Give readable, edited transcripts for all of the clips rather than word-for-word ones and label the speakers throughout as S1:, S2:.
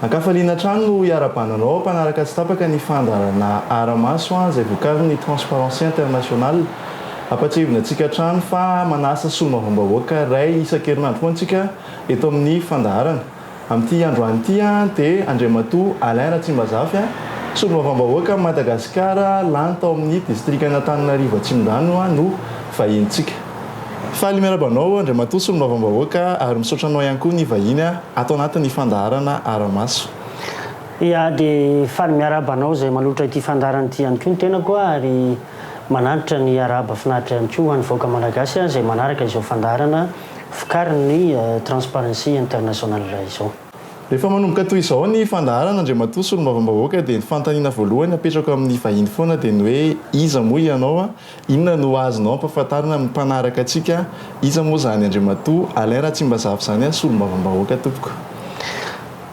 S1: Ankafaliana trano no iarabananao mpanaraka tsy tapaka ny fandarana aramaso izay vokarin'ny Transparency International. Apatsivina antsika trano fa manasa solombavambahoaka ray isan-kerinandro foana antsika eto amin'ny fandaharana. Amin'ity androany ity dia Andriamatoa Alain Ratsimbazafy solombavambahoaka Madagasikara lany tao amin'ny distrikana Antananarivo Atsimondrano no vahintsika. Faly miarabanao Andriamatoa solombavambahoaka ary misaotranao ihany koa ny vahiny ato anatin'ny fandaharana aramaso.
S2: Ia dia faly miarabanao izay malotra ity fandaharana ity ihany koa ny tenako ary manantitra ny araba finaritra ihany koa an'ny vahoaka malagasy izay manaraka izao fandaharana vokarin'ny Transparency International izao.
S1: Rehefa manomboka toy izao ny fandaharana Andriamatoa solombavambahoaka dia ny fanontaniana voalohany apetraka amin'ny vahiny foana dia ny hoe iza moa ianao, inona no azonao ampahafantarina amin'ny mpanaraka antsika, iza moa zany Andriamatoa Alain Ratsimbazafy zany solombavambahoaka tompoko.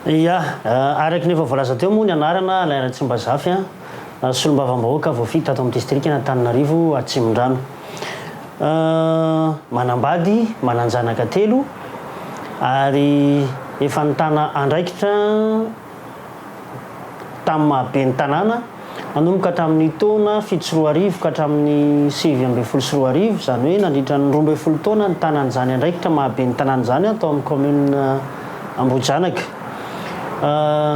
S2: Ia, araka ny efa voalaza teo moa ny anarana Alain Ratsimbazafy solombavambahoaka voafita ato amin'ny distrikana Antananarivo Atsimondrano. Manambady, mananjanaka telo ary efa nitana andraikitra tamin'ny mahaben'ny tanàna nanomboka tamin'ny taona 7 ka hatramin'ny 7 zany hoe nandritra ny 12 taona ny tanàn'izany andraikitra mahaben'ny tanàna zany atao amin'ny commune Ambohijanaka.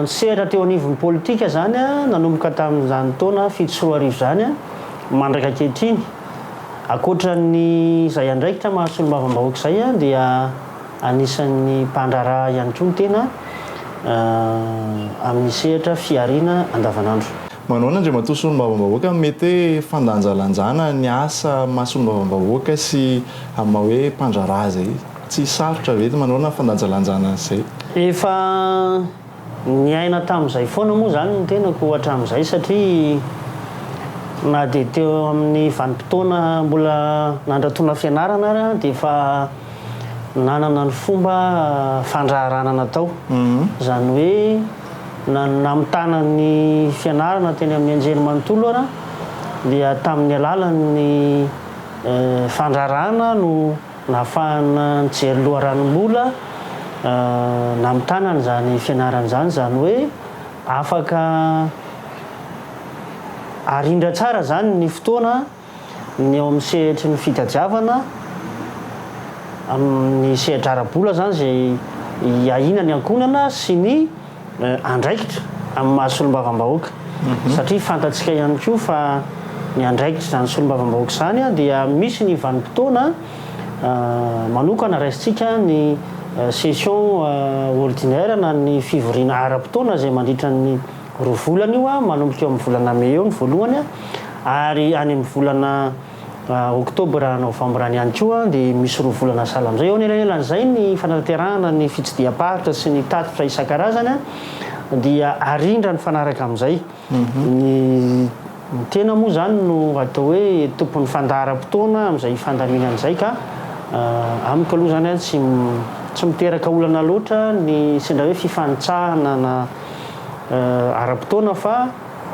S2: Nisehatra teo anivon'ny politika zany nanomboka tamin'izany taona 7 zany mandraka ankehitriny. Akoatran'ny izay andraikitra mahasolombavambahoaka izay dia anisan'ny mpandraraha ihany koa ny tena amin'ny sehatra fiariana andavanandro.
S1: Manao Andriamatoa solombavambahoaka mety fandanjalanjana ny asa mahasolombavambahoaka sy amin'ny hoe mpandraraha zay. Tsy sarotra vety manao fandanjalanjana izay.
S2: Efa niaina tamin'izay foana moa zany ny tenako hatramin'izay satria na dia teo amin'ny vanim-potoana mbola nandratona fianarana dia efa nanana ny fomba fandraharana natao. Zany hoe namitana ny fianarana teny amin'ny anjerimanontolo ara dia tamin'ny alalan'ny fandraharana no nahafahana nijery loharanombola namitana n'izany fianarana zany, zany hoe afaka arindra tsara zany ny fotoana ny eo amin'ny sehatry ny fitadiavana amin'ny sehatra ara-bola zany izay ahina ny ankonana sy ny andraikitra amin'ny mahasolombavambahoaka. Satria fantatsika ihany koa fa ny andraikitra zany solombavambahoaka izany dia misy ny vanim-potoana manokana raisitsika ny session ordinaire na ny fivoriana ara-potoana izay mandritra ny 2 volana io manomboka eo amin'ny volana Mai eo ny voalohany ary any amin'ny volana Oktobra Novambra ihany koa dia misy 2 volana sahala amin'izay eo anelanelan'izay ny fanatanterahana ny fitsidiam-paritra sy ny tatitra isan-karazany dia arindra ny fanaraka amin'izay. Ny tena moa zany no atao hoe tompon'ny fandaharam-potoana amin'izay fandaminan'izay ka amiko aloha zany tsy miteraka olana loatra ny sendra hoe fifanitsahana na ara-potoana fa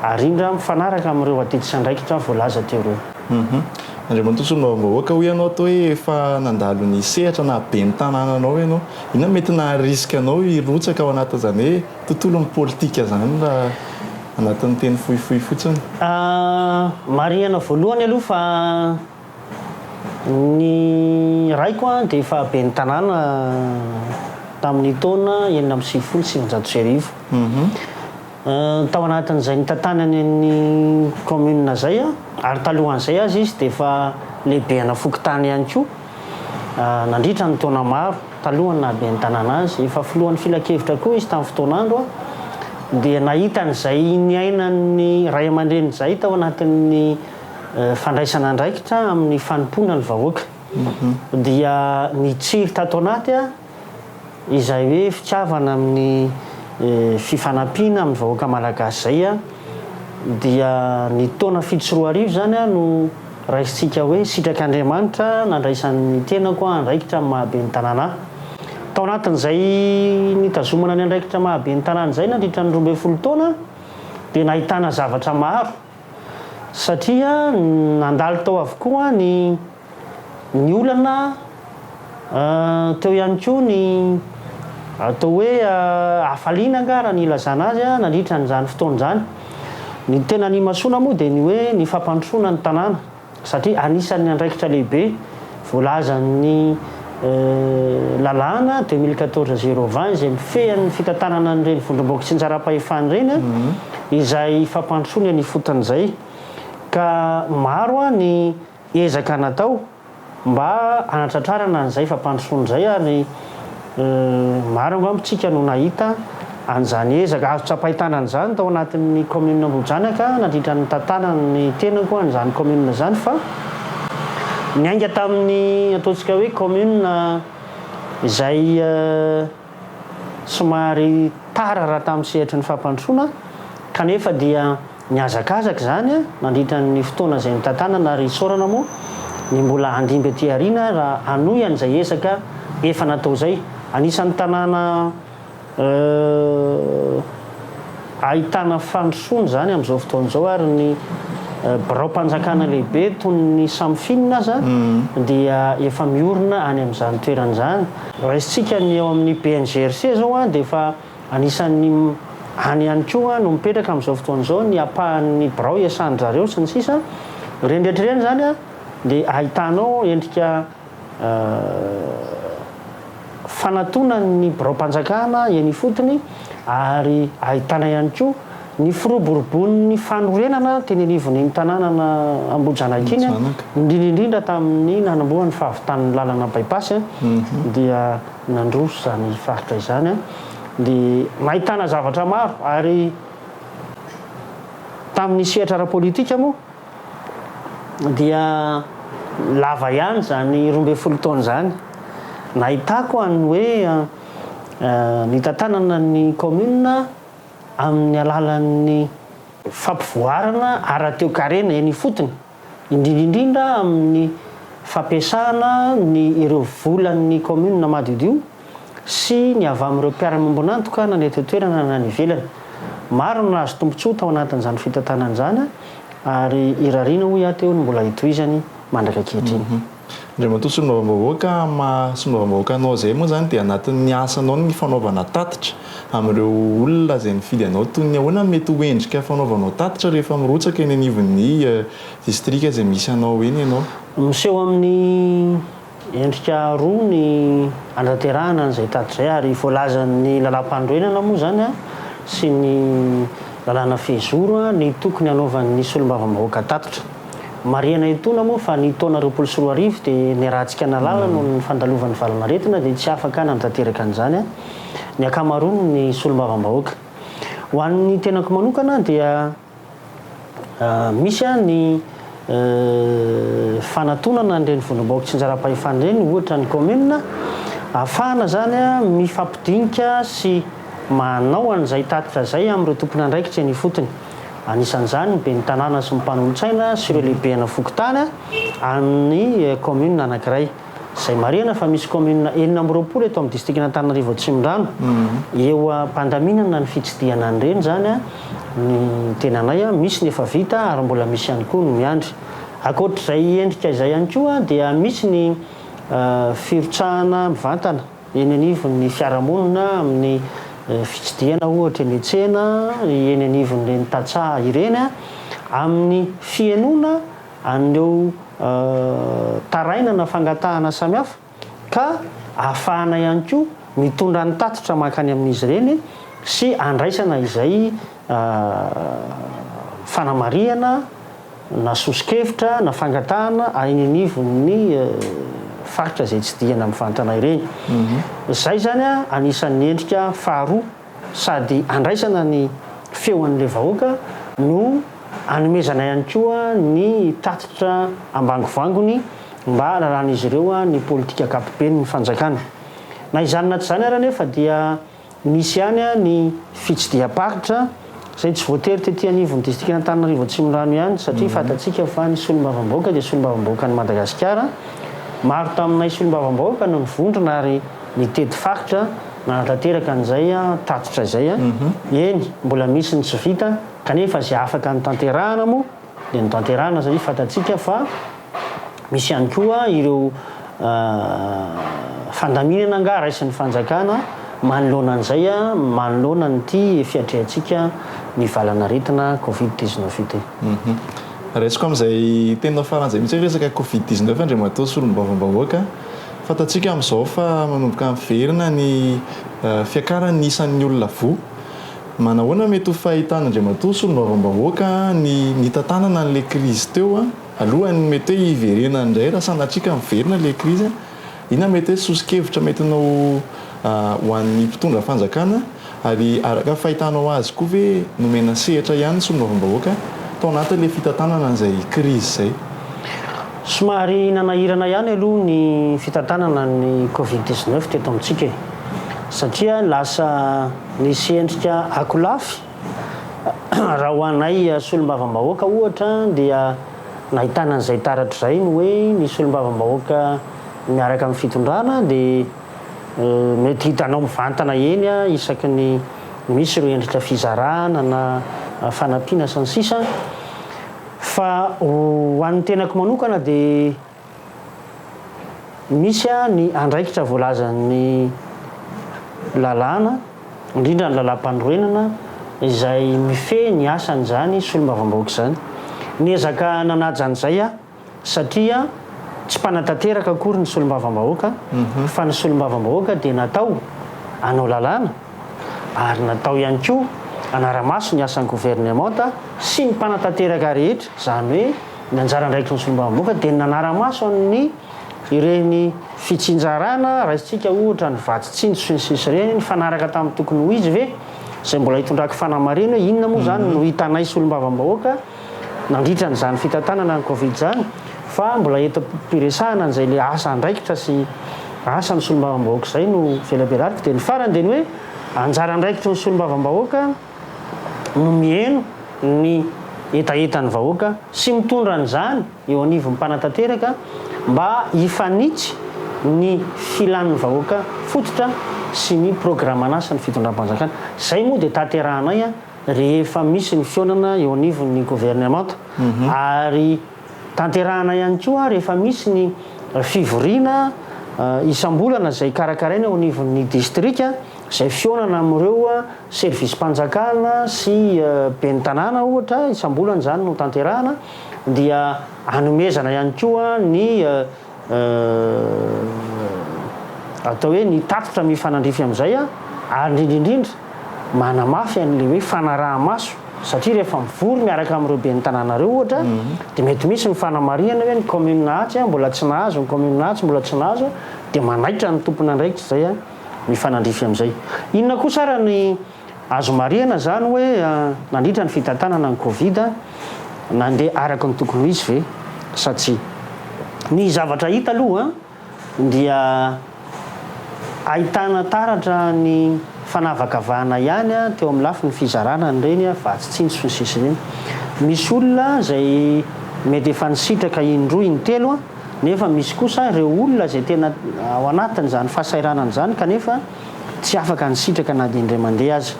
S2: arindra mifanaraka amin'ireo adiditra andraikitra voalaza teo ireo.
S1: Andriamatoa solombavambahoaka ho ianao atao hoe efa nandalo ny sehatra na ben'ny tanànanao ianao, inona mety naharisika anao hirotsaka ao anatin'izany hoe tontolon'ny politika zany raha anatin'ny teny fohifohy fotsiny?
S2: Marihana voalohany aloha fa ny raiko dia efa ben'ny tanàna tamin'ny taona 1970. Tao anatin'izay nitantanany ny commune zay ary talohan'izay azy izy dia efa lehibe nafoky tany ihany koa nandritra ny taona maro talohany nahabe ny tanàna azy. Efa filohan'ny filakevitra koa izy tamin'ny fotoanandro dia nahita n'izay niainan'ny ray aman-dreny izay tao anatin'ny fandraisana andraikitra amin'ny fanompona ny vahoaka dia nitsiry tato anaty izay hoe fitiavana amin'ny fifanampiana amin'ny vahoaka malagasy zay dia ny taona 7 zany no raisitsika hoe sitrak'Andriamanitra nandraisan'ny tenako andraikitra mahaben'ny tanàna. Tao anatin'izay nitazomana ny andraikitra mahaben'ny tanàna zay nandritra ny 12 taona dia nahitana zavatra maro satria nandalo tao avokoa ny olana teo ihany koa ny atao hoe faliana nga raha ny ilazana azy a nandritra n'izany fotoan'izany. Ny tena ny masoana moa dia ny hoe ny fampandrosoana ny tanàna satria anisan'ny andraikitra lehibe voalaza ny lalàna 2014-020 izay mifehan'ny fitantanana n'ireny vondromboka sy njara-pahefany ireny izay fampandrosoana ny fotan'izay ka maro a ny ezaka natao mba anatratrarana an'izay fampandrosoana izay ary maro angambontsika no nahita an'izany ezaka azo tsapahitana an'izany tao anatin'ny commune Ambohidranoka nandritra ny tantana ny tenako an'izany commune izany fa niainga tamin'ny ataontsika hoe commune izay somary tara raha tamin'ny sehatry ny fampandrosoana kanefa dia niazakazaka zany nandritra ny fotoana izay nitantanana ary isaorana moa ny mbola andimby aty aoriana raha hanohy an'izay ezaka efa natao izay. Anisan'ny tanàna ahitana fandrosoana zany amin'izao fotoan'izao ary ny birao-mpanjakana lehibe toy ny samfinina aza dia efa miorina any amin'izany toeran'izany. Raisitsika ny eo amin'ny PNGRC zao a dia efa anisan'ny any ihany koa no mipetraka amin'izao fotoan'izao ny apahan'ny birao iasan'zareo sy ny sisa rendretrareny zany a dia ahitanao endrika fanatona ny birao-mpanjakana eny fotony ary ahitana ihany koa ny firoborobon'ny fanorenana teny anivon'ny tanànana Ambohidranoka iny indrindraindrindra tamin'ny nanamboarany fahavitan'ny lalana bypass dia nandroso zany faritra izany dia nahitana zavatra maro ary tamin'ny sehatra ara-politika moa dia lava ihany zany 12 taona zany nahitako any hoe ny tantanana ny commune amin'ny alalan'ny fampivoarana ara-teo karena eny fotony indrindraindrindra amin'ny fampiasana ny ireo volan'ny commune madidio sy ny avy amin'ireo mpiara-miombonantoka na ny toerana na ny ivelany. Maro no nahazo tombontsoa tao anatin'izany fitantanan'izany ary irariana ho iateo ny mbola hitohizany mandraka ankehitriny.
S1: Indray matoa solombavam-bahoaka solombavam-bahoaka anao izay moa zany dia anatin'ny asanao ny fanaovana tatitra amin'ireo olona izay mifidy anao toy ny ahoana mety ho endrika fanaovanao tatitra rehefa mirotsaka eny anivon'ny distrika izay misy anao eny ianao?
S2: Miseho amin'ny endrika roa ny anatanterahana an'izay tatitra izay ary voalazan'ny lalam-pandroenana moa zany sy ny lalàna fehizoro ny tokony hanaovan'ny solombavam-bahoaka tatitra. Mariana etona moa fa ny taona 2021 dia niarahantsika nalala no ny fandalovan'ny valanaretina dia tsy afaka nantanteraka an'izany ny akamaroany ny solombavam-bahoaka. Ho an'ny tenako manokana dia misy ny fanatonana an'ireny vondromboka tsy njara-pahefany ireny ohatra ny commune ahafahana zany mifampidinika sy manao an'izay tatitra izay amin'ireo tompony andraikitra eny fotony. Anisan'izany be ny tanàna sy ny mpanolontsaina sy ireo lehibe ana fokotany amin'ny commune anankiray izay marihana fa misy commune 420 eto amin'ny distrikna Antananarivo Atsimondrano eo ampandaminana ny fitsidiana an'ireny zany ny tenanay misy ny efa vita ary mbola misy ihany koa no miandry. Ankoatr'izay endrika izay ihany koa dia misy ny firotsahana mivantana eny anivon'ny fiarahamonina amin'ny fitsidiana ohatra ny tsena eny anivon'ireny tatsaha ireny amin'ny fihainoana an'ireo taraina na fangatahana samihafa ka ahafahana ihany koa mitondra ny tatitra makany amin'izy ireny sy andraisana izay fanamariana na sosikevitra na fangatahana eny anivon'ny faritra izay tsy diana amin'ny fantana ireny. Izay zany anisan'ny endrika faharoa sady andraisana ny feoan'ilay vahoaka no anomezana ihany koa ny tatitra ambangovangony mba raran'izy ireo ny politika ankapobeny ny fanjakana. Na izany na tsy izany ary nefa dia misy ihany ny fitsidiam-paritra izay tsy voatery tetỳ anivon'ny distrikna Antananarivo Atsimondrano ihany satria fantatsika fa ny solombavam-bahoaka dia solombavam-bahoaka ny Madagasikara. Maro taminay solombavam-bahoaka no nivondrona ary nitety faritra nanatanteraka an'izay tatitra izay eny mbola misy ny tsy vita kanefa izay afaka ny tanterahana moa dia ny tanterahana satria fantatsika fa misy ihany koa ireo fandaminana nga raisin'ny fanjakana manoloana an'izay a manoloana nyty fiatrehantsika ny valanaretina covid-19 ity.
S1: Resiko amin'izay tena faran'izay mihitsy resaka covid-19 ndray matao solom-bavam-bahoaka fatatsika amin'izao fa manomboka miverina ny fiakaran'ny isan'ny olona vo manahoana mety ho fahitana indray matao solom-bavam-bahoaka ny tantanana n'ilay krizy teo a alohany mety hoe hiverena indray raha sanatsika miverina ilay krizy a ina mety hoe sosikevitra metinao ho an'ny mpitondra fanjakana ary araka fahitanao azy koa ve nomena sehatra ihany solom-bavam-bahoaka tao anatin'ilay fitantanana n'izay krizy zay.
S2: Somary nanahirana ihany aloha ny fitantanana ny covid-19 teto amintsika satria lasa nisy endrika akolafy raha ho anay solom-bavam-bahoaka ohatra dia nahitana an'izay taratra zay no hoe ny solom-bavam-bahoaka miaraka amin'ny fitondrana dia mety hitanao mivantana eny a isaky ny misy ireo endrika fizarana na fanampiana sy ny sisa fa ho an'ny tenako manokana dia misy a ny andraikitra voalazan'ny lalàna indrindra ny lalam-pandroenana izay mifehy ny asan'izany solom-bavam-bahoaka izany niezaka nanaja an'izay a satria tsy mpanatanteraka akory ny solom-bavam-bahoaka fa ny solom-bavam-bahoaka dia natao anao lalàna ary natao ihany koa anara-maso ny asan'ny gouvernemanta sy ny mpanatanteraka rehetra zany hoe ny anjara andraikitra ny solom-bavam-bahoaka dia nanara-maso amin'ny ireny fitsinjarana raha isitsika ohatra ny vatsytsindro sy ny sisy ireny ny fanaraka tamin'ny tokony ho izy ve izay mbola hitondrako fanamarena hoe inona moa zany no hitanay solom-bavam-bahoaka nandritra n'izany fitantanana ny covid zany fa mbola eto ampiresahana an'izay le asa andraikitra sy asa ny solom-bavam-bahoaka izay no velabelarika dia ny farany dia ny hoe anjara andraikitra ny solom-bavam-bahoaka no mieno ny etaetan'ny vahoaka sy mitondra an'izany eo anivon'ny mpanatanteraka mba hifanitsy ny filan'ny vahoaka fototra sy ny programanasa ny fitondram-panjakana zay moa dia tanterahanay a rehefa misy ny fionana eo anivon'ny gouvernemanta ary tanterahana ihany koa rehefa misy ny fivoriana isam-bolana zay karakaraina eo anivon'ny distrika zay fionana amin'ireo service mpanjakana sy ben'ny tanàna ohatra isam-bolana zany no tanterahana dia anomezana ihany koa ny atao hoe ny tatotra mifanandrify amin'izay a ary indrindrindrindra manamafy an'le hoe fanaraha-maso satria rehefa mivory miaraka amin'ireo ben'ny tanànareo ohatra dia mety misy ny fanamariana hoe ny commune hatsy mbola tsy nahazo ny commune hatsy mbola tsy nahazo dia manaitra ny tompona andraikitra zay a mifanandrify amin'izay inona koa sara ny azo mariana zany hoe nandritra ny fitantanana ny covid nandeha araka ny tokony ho izy ve sa tsy ny zavatra hita aloha dia ahitana taratra ny fanavakavahana ihany teo amin'ny lafi ny fizarana nyreny vatsytsindro sy ny sisa ireny misy olona zay mety efa nisitraka indroa intelo nefa misy kosa ireo olona zay tena ao anatin'izany fahasairanana zany kanefa tsy afaka nisitraka na dia indray mandeha azy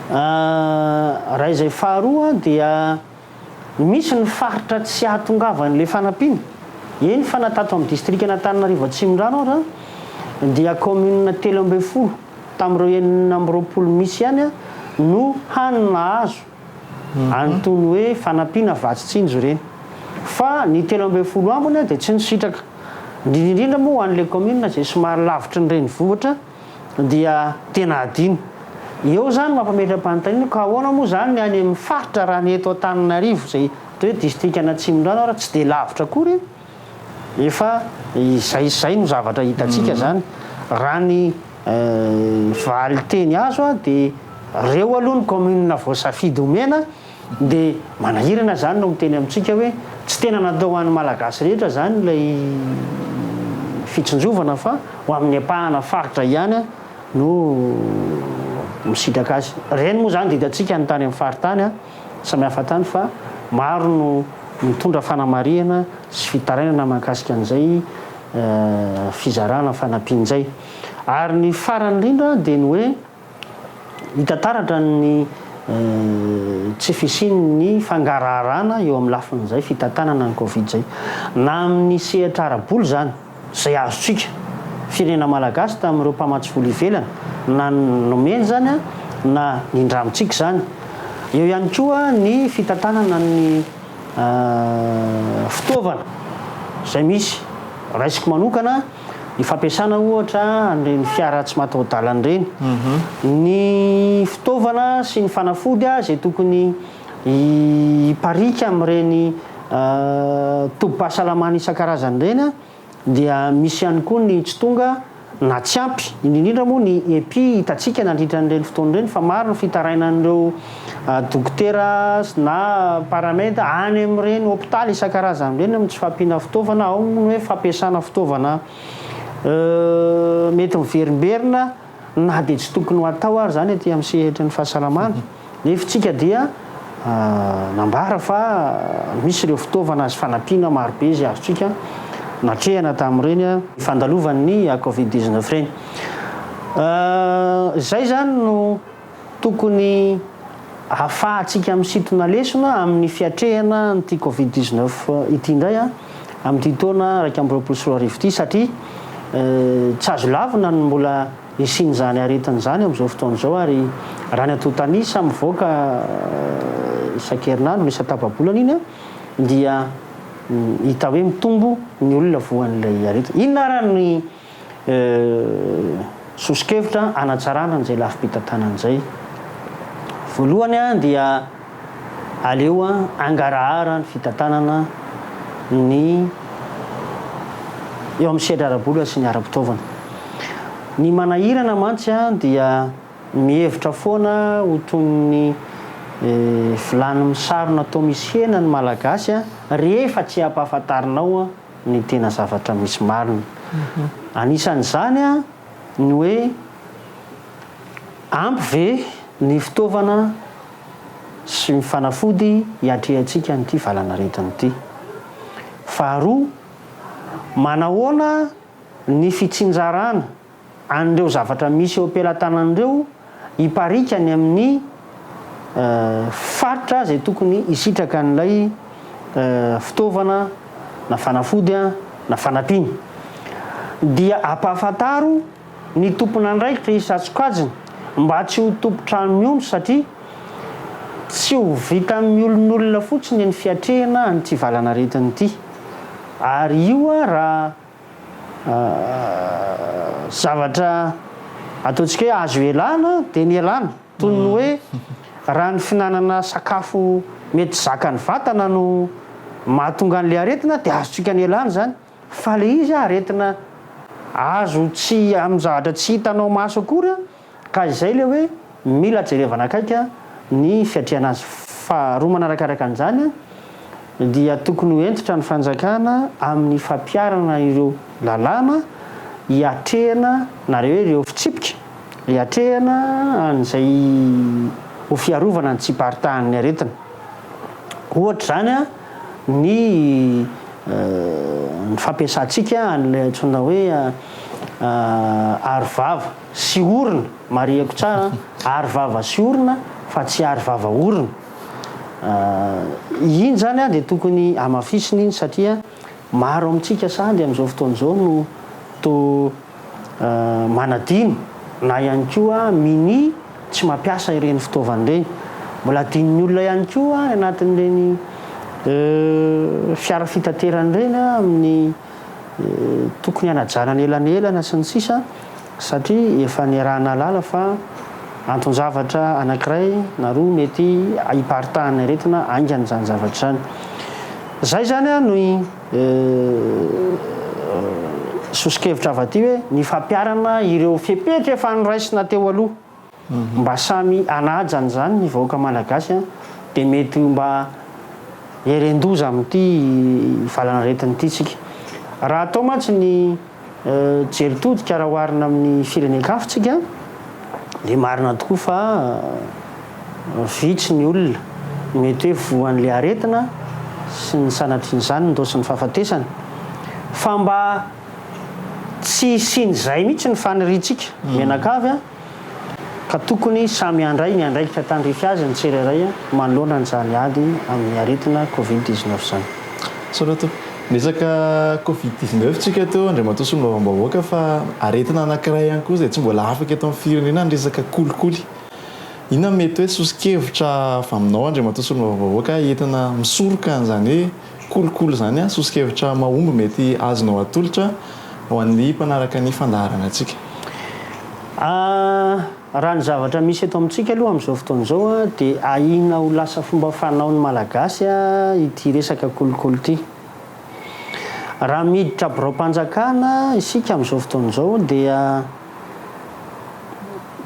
S2: raha izay faharoa dia misy ny faritra tsy ahatongavan'le fanampiana eny fa natato amin'ny distrika n'Antananarivo Atsimondrano ohatra dia commune 13 tamin'ireo 9 misy ihany no hanina azo antony hoe fanampiana vatsytsindro ireny fa ny 13 ambony dia tsy nisitraka indrindrindrindra moa ho an'le commune zay somary lavitra ny renivohitra dia tena adino eo zany mampametram-panontaniana ka ahoana moa zany ny any amin'ny faritra raha ny eto Antananarivo zay hoe distrika n'Atsimondrano ara tsy dia lavitra akory efa izay no zavatra hitatsika zany raha ny valy teny azo dia reo aloha ny commune voasafidy homena dia manahirana zany no miteny amintsika hoe tsy tena natao an'ny malagasy rehetra zany ilay fitsinjovana fa ho amin'ny apahana faritra ihany no misitraka azy reny moa zany dia hitatsika ny tany amin'ny faritany samihafa tany fa maro no mitondra fanamariana sy fitarainana mahakasika an'izay fizarana fanampian'izay ary ny farany indrindra dia ny hoe hitataratra ny tsy fisiany fangararana eo amin'ny lafin'izay fitantanana ny covid zay na amin'ny sehatra ara-boly zany zay azotsika firenena malagasy tamin'ireo mpamatsy vola ivelany na nomeny zany a na nindramontsika zany. Eo ihany koa ny fitantanana ny fitaovana zay misy raisiko manokana ny fampiasana ohatra an'ireny fiara tsy mataho-dalana ireny. Ny fitaovana sy ny fanafody zay tokony hiparika amin'ireny tobi-pahasalamana isan-karazany ireny dia misy ihany koa ny tsy tonga na tsy ampy indrindra moa ny epi hitantsika nandritra n'ireny fotoana ireny fa maro ny fitarainan'ireo dokotera na paramètre any amin'ireny hôpitaly isan-karazany ireny amin'ny tsy fampiana fitaovana ao ny hoe fampiasana fitaovana mety miverimberina na dia tsy tokony ho atao ary zany aty amin'ny sehatra ny fahasalamana. Nefa tsika dia nambara fa misy ireo fitaovana azy fanampiana marobe izay azontsika natrehana tamin'ireny fandalovan'ny Covid-19 ireny. Zay zany no tokony ahafahantsika misintona lesona amin'ny fiatrehana n'ity Covid-19 ity indray amin'ity taona 2024 ity satria tsy azo lavina no mbola isiny zany aretina zany amin'izao fotoana izao ary raha ny atotany samy mivoaka isan-kerinandro isa-tapa-bolana iny dia hita hoe mitombo ny olona voan'ilay aretina. Inona raha ny sosikevitra anatsarana n'izay lafim-pitantanana izay? Voalohany dia aleo angarahara ny fitantanana ny eo amin'ny sehatra ara-bola sy ny ara-pitaovana. Ny manahirana mantsy dia mihevitra foana ho toy ny vilany misarona atao misy hena ny malagasy rehefa tsy ampahafantarinao ny tena zavatra misy marina. Anisan'izany ny hoe ampy ve ny fitaovana sy ny fanafody hiatrehantsika n'ity valanaretina ity. Faharoa, manahoana ny fitsinjarana an'ireo zavatra misy eo ampelantanan'ireo hiparika ny amin'ny faritra zay tokony hisitraka an'ilay fitaovana na fanafody na fanampiana. Dia ampahafantaro ny tompon'andraikitra isatsokajiny mba tsy ho tompo-trano miondro satria tsy ho vita miolon'olona fotsiny ny fiatrehana n'ity valanaretina ity. Ary io raha zavatra ataontsika hoe azo ialana dia ny ialana toy ny hoe raha ny finanana sakafo mety zakany vatana no mahatonga an'ilay aretina dia azontsika ny ialana zany. Fa le izy aretina azo tsy amin'ny zavatra tsy hitanao maso akory ka izay le hoe mila jerevana akaika ny fiatrehana azy. Faharoa manarakaraka an'izany dia tokony ho entitra ny fanjakana amin'ny fampiarana ireo lalàna hiatrehana nareo hoe ireo fitsipika hiatrehana an'izay ho fiarovana ny tsy hiparitahan'ny aretina. Ohatra zany ny fampiasantsika an'ilay antsoina hoe arovava sy orona. Marihako tsara arovava sy orona fa tsy arovava orona. Iny zany dia tokony amafisina iny satria maro amintsika sady amin'izao fotoana izao no to manadino na ihany koa mini tsy mampiasa ireny fitaovana ireny. Mbola adin'ny olona ihany koa anatin'ireny fiara fitaterana ireny amin'ny tokony hanajanana elanelana sy ny sisa satria efa niarahana lala fa anton-javatra anankiray na roa mety hiparitahana aretina aingana zany zavatra zany. Zay zany no sosikevitra avy aty hoe ny fampiarana ireo fepetra efa noraisina teo aloha mba samy anajany zany ny vahoaka malagasy dia mety mba herendoza amin'ity valanaretina ity tsika. Raha atao mantsy ny jeritodika raha oharina amin'ny firenen-kafotsika dia marina tokoa fa vitsy ny olona mety hoe voan'ilay aretina sy ny sanatrian'izany ndosy ny fahafatesana. Fa mba tsy isin'izay mihitsy ny faniritsika menakavy ka tokony samy andray ny andraikitra tandrify azy ny tsirairay manoloana n'izany ady amin'ny aretina Covid-19 zany.
S1: Sorato, Resaka Covid-19 tsika teo andriamatoa sy mbahoaka fa aretina anankiray ihany koa zay tsy mbola afaka eto amin'ny firenena ny resaka kolikoly. Inona mety hoe sosikevitra avy aminao andriamatoa sy mbahoaka entina misoroka an'izany hoe kolikoly zany a, sosikevitra mahomby mety azonao atolotra ho an'ny mpanaraka ny fandaharana antsika.
S2: Raha ny zavatra misy eto amintsika aloha amin'izao fotoana izao a dia ahina ho lasa fomba fanaon'ny malagasy a ity resaka kolikoly ity. Raha miditra birao-panjakana isika amin'izao fotoana izao dia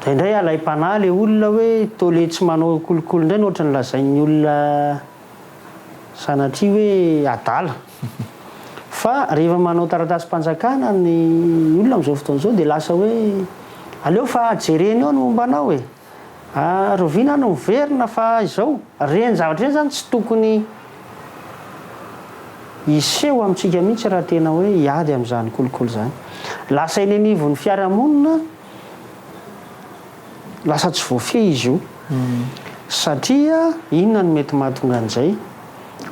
S2: indray alaim-panahy ilay olona hoe tole tsy manao kolikoly indray ohatra ny lazain'ny olona sanatria hoe adala. Fa rehefa manao taratasy-panjakana ny olona amin'izao fotoana izao dia lasa hoe aleo fa jereny eo no mombanao e. Roviana no miverina fa izao. Reny zavatra reny zany tsy tokony hiseho amintsika mihitsy raha tena hoe hiady amin'izany kolikoly zany. Lasa eny anivon'ny fiarahamonina lasa tsy voafehy izy io. Satria inona no mety mahatonga an'izay?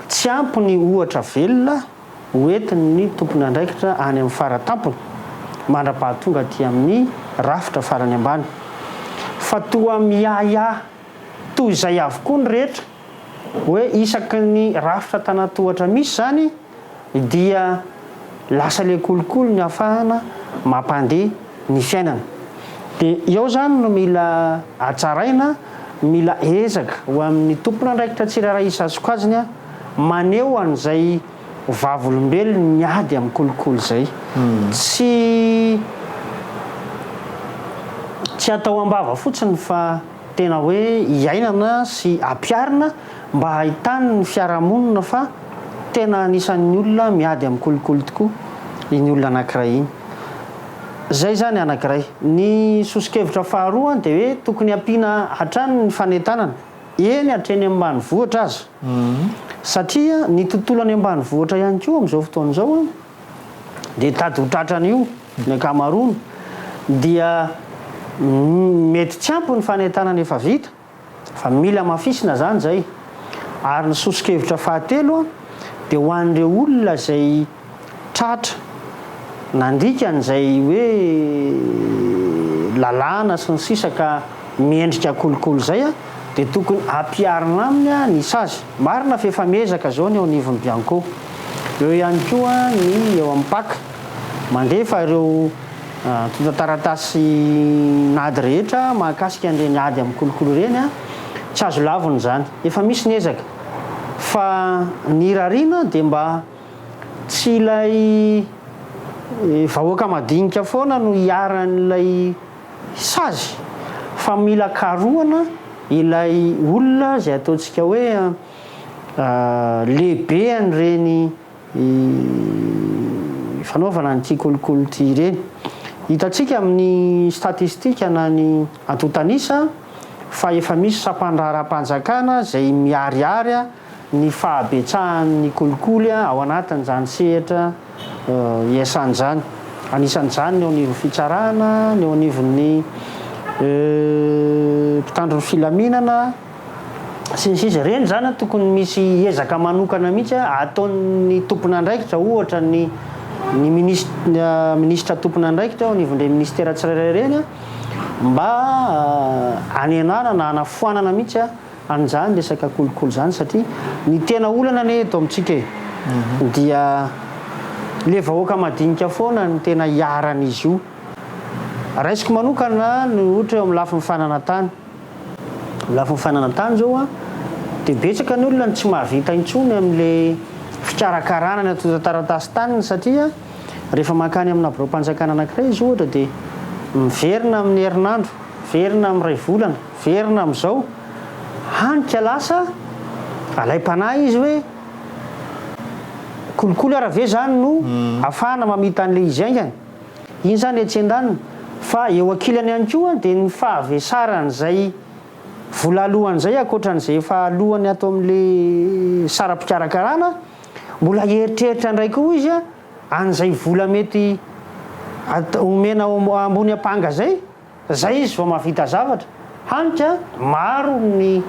S2: Tsy ampy ny ohatra velona hoentin'ny tompony andraikitra any amin'ny faratampony mandra-pahatonga aty amin'ny rafitra farany ambany. Fa toa miahiahy toy izay avokoa ny rehetra hoe isaky ny rafitra tanatohatra misy zany dia lasa ilay kolikoly ny ahafahana mampandeha ny fiainana. Dia eo zany no mila hatsaraina, mila ezaka ho amin'ny tompony andraikitra tsirairay isazoko aziny a maneho an'izay vavolombelony miady amin'ny kolikoly zay. Tsy atao ambava fotsiny fa tena hoe hiainana sy ampiarina mba hahitany ny fiarahamonina fa tena anisan'ny olona miady amin'ny kolikoly tokoa iny olona anankiray iny. Zay zany anankiray. Ny sosikevitra faharoa dia hoe tokony ampiana hatrany ny fanentanana eny hatreny ambanivohitra aza. Satria ny tontolo any ambanivohitra ihany koa amin'izao fotoana izao dia tady ho tratrana io ny ankamaroany dia mety tsy ampy ny fanentanana efa vita fa mila mafisina zany zay. Ary ny sosikevitra fahatelo dia ho an'ireo olona izay tratra nandika an'izay hoe lalàna sy ny sisa ka miendrika kolikoly zay dia tokony ampiarina aminy ny sazy. Marina fa efa miezaka zao ny eo anivon'ny Bianco. Eo ihany koa ny eo amin'ny paka mandefa ireo taratasy nady rehetra mahakasika an'ireny ady amin'ny kolikoly ireny tsy azo laviny zany. Efa misy ny ezaka fa ny rariana dia mba tsy ilay vahoaka madinika foana no hiaran'ilay sazy fa mila karohana ilay olona izay ataontsika hoe lehibe an'ireny fanaovana n'ity kolikoly ity ireny. Hitantsika amin'ny statistika na ny antotanisa fa efa misy sapan-draharam-panjakana izay miariary ny fahabetsahan'ny kolikoly ao anatin'izany sehatra iasan'izany. Anisan'izany ny eo anivon'ny fitsarana, ny eo anivon'ny mpitandro ny filaminana sy ny sisa. Ireny zany tokony misy ezaka manokana mihitsy ataon'ny tompony andraikitra ohatra ny minisitra tompony andraikitra ao anivon'ireny ministera tsirairay ireny mba anenana na anafoanana mihitsy an'izany resaka kolikoly zany. Satria ny tena olana ane eto amintsika dia le vahoaka madinika foana ny tena hiaran'izy io. Raisiko manokana ny ohatra eo amin'ny lafin'ny fananantany. Lafin'ny fananantany zao dia betsaka ny olona tsy mahavita intsony amin'ile fikarakarana ny atotan-taratasy taniny satria rehefa mankany amina birao-panjakana anankiray izy ohatra dia miverina amin'ny herinandro, verina amin'ny ray volana, verina amin'izao hanika lasa alaim-panahy izy hoe kolikoly arave zany no ahafahana mamita an'ilay izy aingana. Iny zany etsen-daniny fa eo ankilany ihany koa dia ny fahavesaran'izay vola alohan'izay akoatran'izay efa alohany ato amin'ilay saram-pikarakarana mbola eritreritra indray koa izy an'izay vola mety omena ambony ampanga zay izy vao mahavita zavatra. Hanika maro ny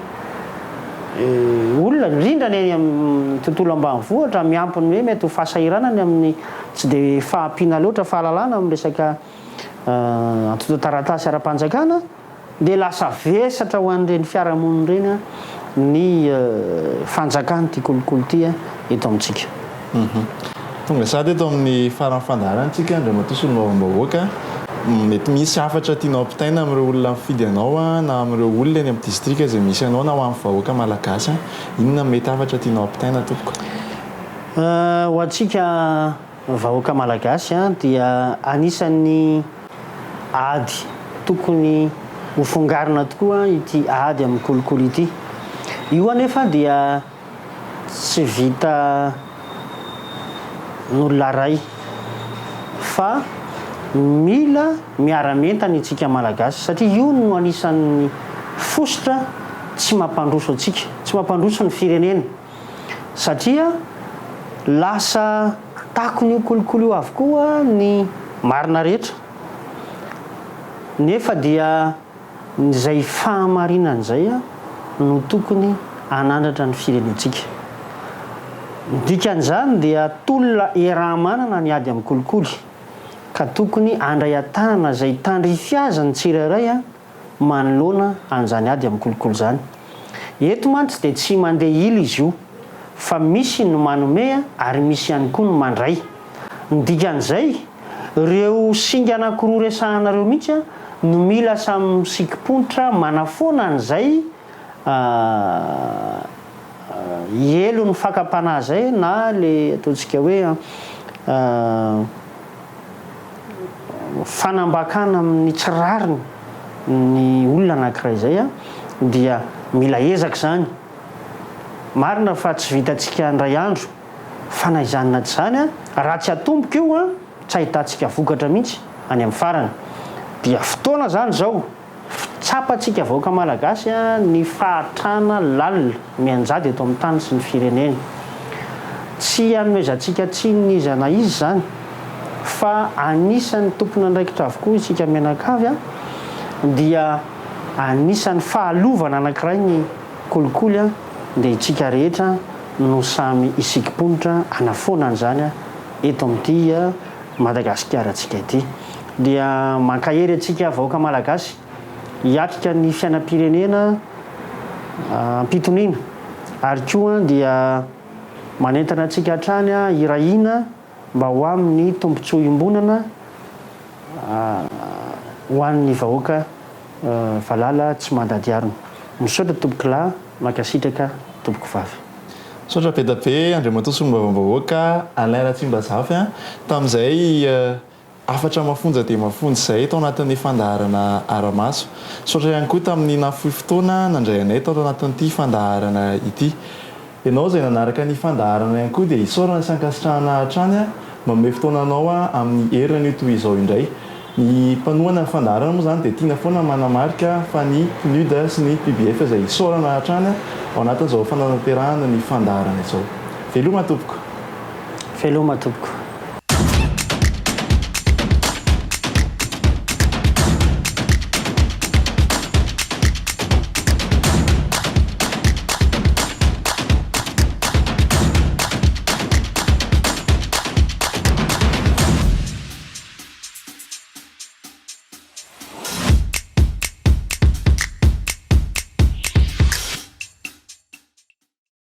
S2: olona indrindra ny amin'ny tontolo ambanivohatra miampiny hoe mety ho fahasahiranany amin'ny tsy dia fahampiana loatra fahalalana amin'ny resaka antoto taratasy ara-panjakana dia lasa vesatra ho an'ireny fiarahamonina ireny ny fanjakana ty kolokolo ty eto amintsika.
S1: Tonga sady eto amin'ny faran'ny fandaharantsika Andriamatoa Vaovambahoaka mety misy hafatra tianao ampitaina amin'ireo olona mifidy anao na amin'ireo olona eny amin'ny distrika izay misy anao na ho amin'ny vahoaka malagasy inona mety hafatra tianao ampitaina tompoko?
S2: Ho antsika vahoaka malagasy dia anisan'ny ady tokony ho fongarina tokoa ity ady amin'ny kolokolo ity. Io anefa dia tsy vita n'olona ray fa mila miara-mentana itsika malagasy satria io no anisan'ny fosotra tsy mampandroso atsika, tsy mampandroso ny firenena satria lasa takon'io kolokolo io avokoa ny marina rehetra nefa dia izay fahamarinana izay no tokony anandratra ny firenentsika. Dikan'izany dia tolona eramanana ny ady amin'ny kolokolo ka tokony andray an-tanana izay tandrify azy ny tsirairay manoloana an'izany ady amin'ny kolokolo izany. Eto mantsy dia tsy mandeha ila izy io fa misy no manome ary misy ihany koa no mandray. Ny dikan'izay ireo singa anankiroa resahanareo mihitsy no mila samy misikimponitra manafoana an'izay elo ny fakapana zay na le ataontsika hoe fanambakana amin'ny tsirariny ny olona anankiray zay dia mila ezaka zany. Marina fa tsy vitantsika andray andro fa na izany tsy zany raha tsy atomboka io tsy ahitantsika vokatra mihitsy any amin'ny farany. Dia fotoana zany zao tsapantsika vahoaka malagasy ny fahatrana lalina mianjady eto amin'ny tany sy ny firenena. Tsy hanomezantsika tsinona izy na izy zany fa anisan'ny tompony andraikitra avokoa isika mianakavy dia anisan'ny fahalovana anankiray ny kolokolo dia itsika rehetra no samy isikimponitra anafoana an'izany eto amin'ity Madagasikara antsika ity. Dia mankahery atsika vahoaka malagasy hiatrika ny fiainam-pirenena ampitoniana ary koa dia manentana atsika hatrany hirahina mba ho amin'ny tombontsoa imbonana ho an'ny vahoaka valala tsy mandady arina. Misaotra tompoko lahy, makasitraka tompoko vavy.
S1: Misaotra be da be Andriamatoa Vaovambahoaka Alain Ratsimbazafy tamin'izay afatra mafonja dia mafonja izay tao anatin'ny fandaharana Aramaso. Misaotra ihany koa tamin'ny nafohy fotoana nandray anay tao anatin'ity fandaharana ity. Ianao izay nanaraka ny fandaharana ihany koa dia isaorana sy ankasitrahana hatrany manome fotoananao amin'ny herinan'io toy izao indray. Ny mpanohana ny fandaharana moa izany dia tiana foana manamarika fa ny PNUD sy ny PBF izay isaorana hatrany ao anatin'izao fanatanterahana ny fandaharana izao. Veloma tompoko.
S2: Veloma tompoko.